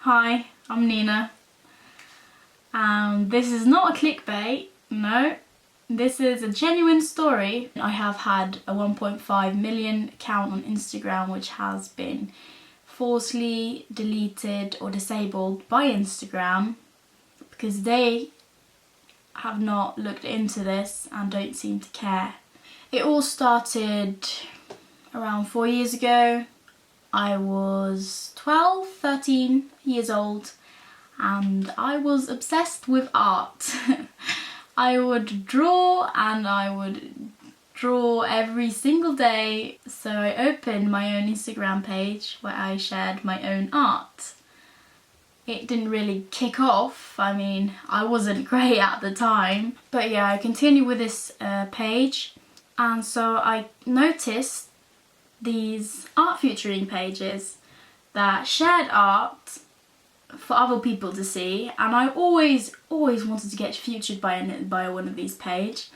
Hi, I'm Nina. This is not a clickbait, no. This is a genuine story. I have had a 1.5 million account on Instagram which has been falsely deleted or disabled by Instagram because they have not looked into this and don't seem to care. It all started around 4 years ago. I was 13 years old and I was obsessed with art. I would draw and I would draw every single day. So I opened my own Instagram page where I shared my own art. It didn't really kick off. I mean, I wasn't great at the time. But yeah, I continued with this page. And so I noticed these art featuring pages that shared art for other people to see, and I always wanted to get featured by one of these pages.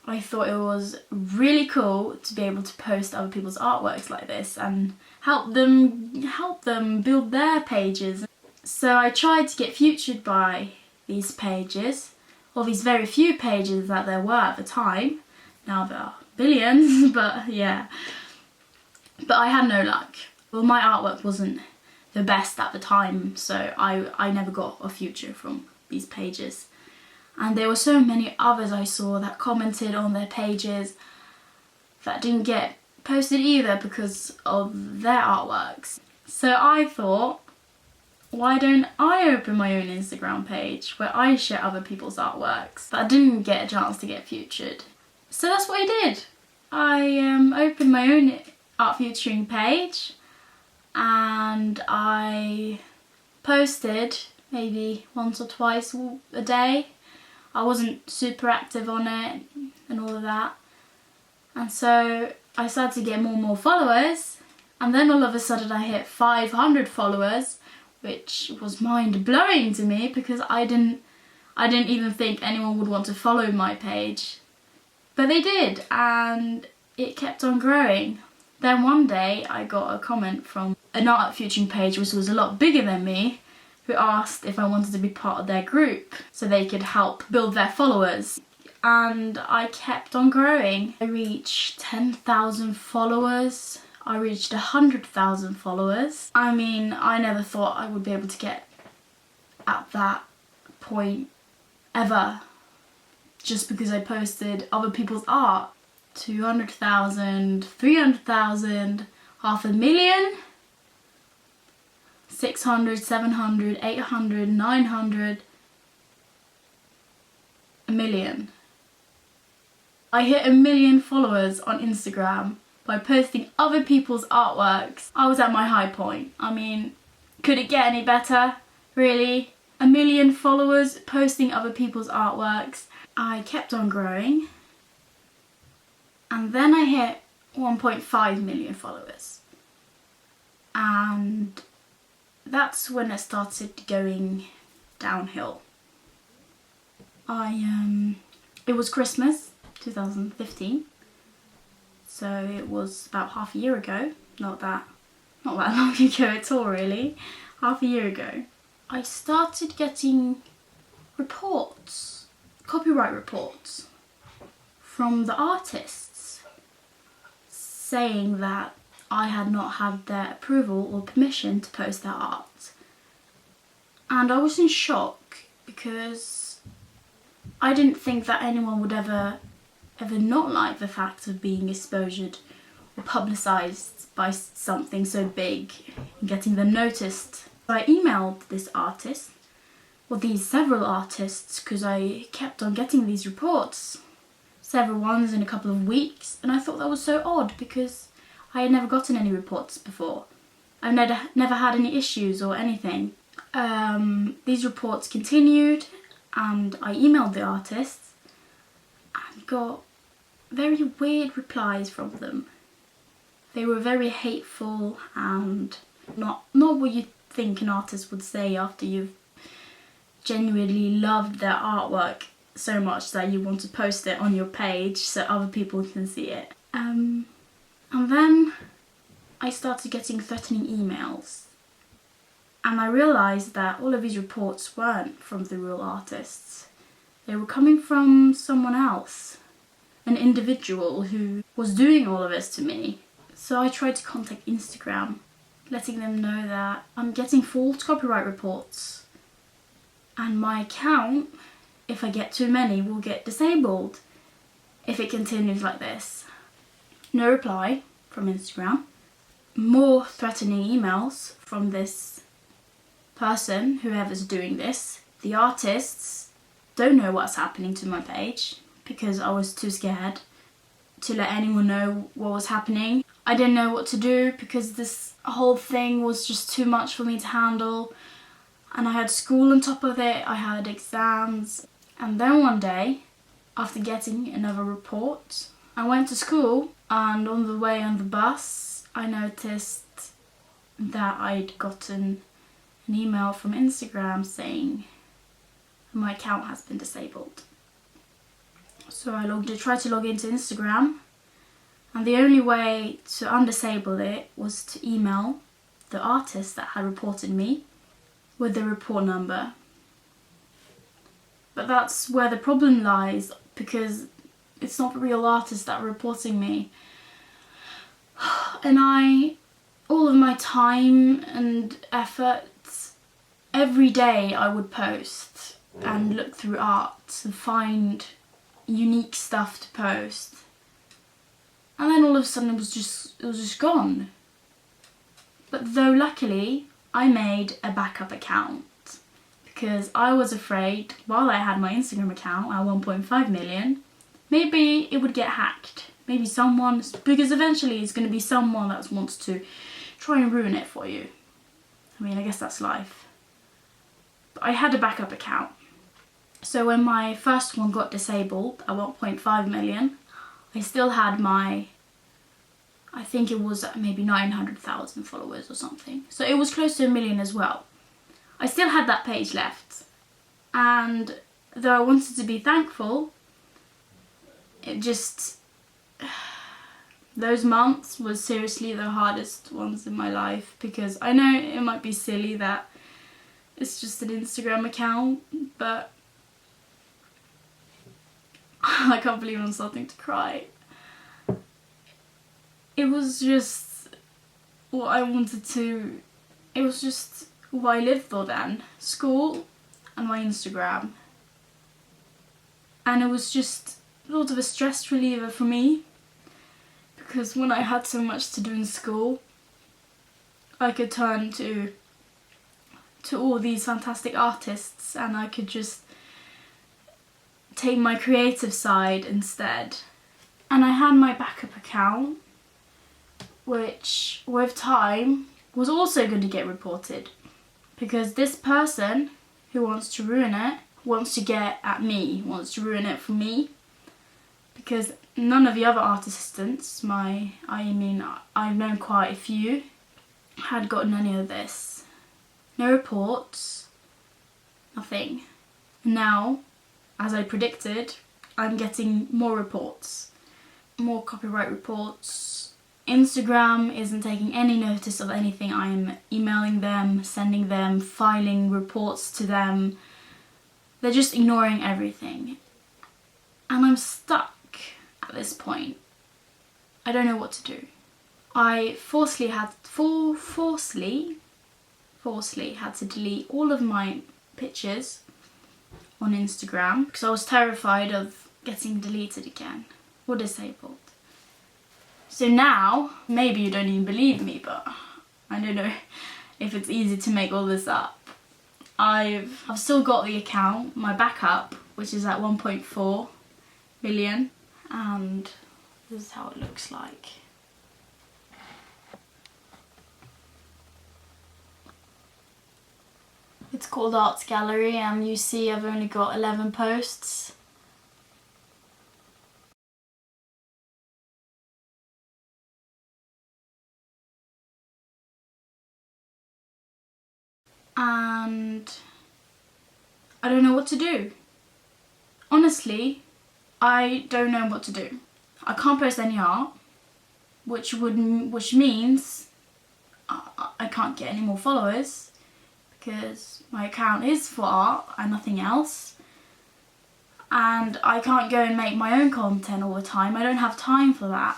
I thought it was really cool to be able to post other people's artworks like this and help them build their pages. So I tried to get featured by these pages, or these very few pages that there were at the time. Now there are billions, but yeah. But I had no luck. Well, my artwork wasn't the best at the time, so I never got a feature from these pages. And there were so many others I saw that commented on their pages that didn't get posted either because of their artworks. So I thought, why don't I open my own Instagram page where I share other people's artworks? But I didn't get a chance to get featured. So that's what I did. I opened my own art featuring page and I posted maybe once or twice a day. I wasn't super active on it and all of that, and so I started to get more and more followers, and then all of a sudden I hit 500 followers, which was mind-blowing to me because I didn't even think anyone would want to follow my page, but they did, and it kept on growing. Then one day I got a comment from an art featuring page which was a lot bigger than me, who asked if I wanted to be part of their group so they could help build their followers. And I kept on growing. I reached 10,000 followers. I reached 100,000 followers. I mean, I never thought I would be able to get at that point ever, just because I posted other people's art. 200,000, 300,000, 500,000, 600, 700, 800, 900, a million. I hit 1 million followers on Instagram by posting other people's artworks. I was at my high point. I mean, could it get any better? Really? 1 million followers posting other people's artworks. I kept on growing. And then I hit 1.5 million followers. And that's when it started going downhill. It was Christmas 2015. So it was about half a year ago. Not that long ago at all, really. Half a year ago. I started getting reports, copyright reports, from the artists, saying that I had not had their approval or permission to post their art. And I was in shock because I didn't think that anyone would ever not like the fact of being exposed or publicised by something so big and getting them noticed. I emailed this artist, or these several artists, because I kept on getting these reports. Several ones in a couple of weeks, and I thought that was so odd because I had never gotten any reports before. I've never had any issues or anything. These reports continued, and I emailed the artists and got very weird replies from them. They were very hateful and not what you think an artist would say after you've genuinely loved their artwork so much that you want to post it on your page so other people can see it. And then I started getting threatening emails And I realised that all of these reports weren't from the real artists. They were coming from someone else, an individual who was doing all of this to me. So I tried to contact Instagram, letting them know that I'm getting false copyright reports. And my account, if I get too many, will get disabled if it continues like this. No reply from Instagram. More threatening emails from this person, whoever's doing this. The artists don't know what's happening to my page because I was too scared to let anyone know what was happening. I didn't know what to do because this whole thing was just too much for me to handle. And I had school on top of it, I had exams. And then one day, after getting another report, I went to school, and on the way on the bus, I noticed that I'd gotten an email from Instagram saying my account has been disabled. So I tried to log into Instagram, and the only way to undisable it was to email the artist that had reported me with the report number. But that's where the problem lies, because it's not the real artist that are reporting me. And all of my time and effort, every day I would post and look through art and find unique stuff to post. And then all of a sudden it was just gone. But though luckily I made a backup account, because I was afraid while I had my Instagram account at 1.5 million, maybe it would get hacked. Maybe someone, because eventually it's going to be someone that wants to try and ruin it for you. I mean, I guess that's life. But I had a backup account. So when my first one got disabled at 1.5 million, I still had my, I think it was maybe 900,000 followers or something. So it was close to 1 million as well. I still had that page left. And though I wanted to be thankful, it just, those months was seriously the hardest ones in my life, because I know it might be silly that it's just an Instagram account, but I can't believe I'm starting to cry. It was just what I wanted to, it was just what I lived for then. School and my Instagram. And it was just sort of a stress reliever for me, because when I had so much to do in school, I could turn to all these fantastic artists, and I could just take my creative side instead. And I had my backup account, which with time was also going to get reported, because this person who wants to ruin it wants to get at me, wants to ruin it for me, because none of the other art assistants, I've known quite a few, had gotten any of this. No reports, nothing. Now, as I predicted, I'm getting more reports, more copyright reports. Instagram isn't taking any notice of anything I'm emailing them, sending them, filing reports to them. They're just ignoring everything. And I'm stuck at this point. I don't know what to do. I forcefully had to delete all of my pictures on Instagram, because I was terrified of getting deleted again or disabled. So now, maybe you don't even believe me, but I don't know if it's easy to make all this up. I've still got the account, my backup, which is at 1.4 million, and this is how it looks like. It's called Arts Gallery, and you see I've only got 11 posts. And I don't know what to do. Honestly, I don't know what to do. I can't post any art, which means I can't get any more followers, because my account is for art and nothing else. And I can't go and make my own content all the time. I don't have time for that.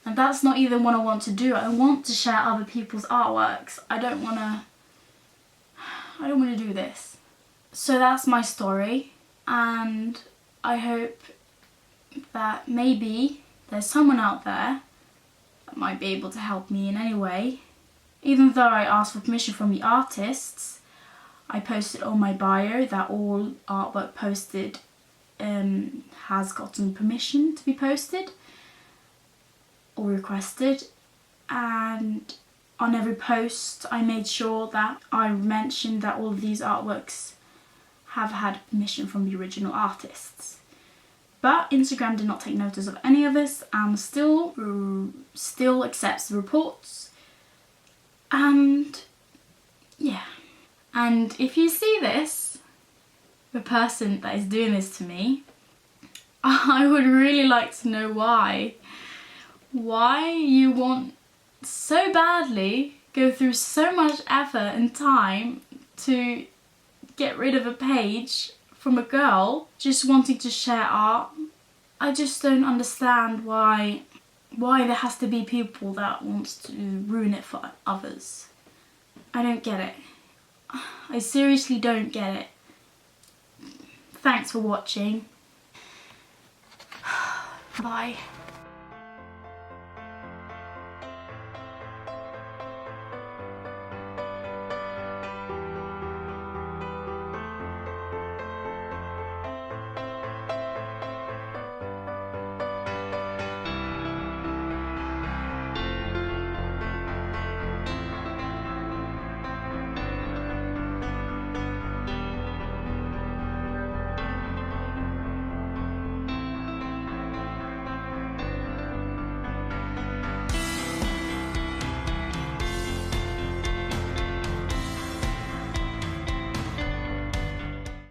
And that's not even what I want to do. I want to share other people's artworks. I don't want to do this. So that's my story, and I hope that maybe there's someone out there that might be able to help me in any way. Even though I asked for permission from the artists, I posted on my bio that all artwork posted has gotten permission to be posted or requested, and on every post I made sure that I mentioned that all of these artworks have had permission from the original artists. But Instagram did not take notice of any of this and still accepts the reports. And yeah. And if you see this, the person that is doing this to me, I would really like to know why. Why you want so badly go through so much effort and time to get rid of a page from a girl just wanting to share art. I just don't understand why there has to be people that wants to ruin it for others. I don't get it. I seriously don't get it. Thanks for watching. Bye.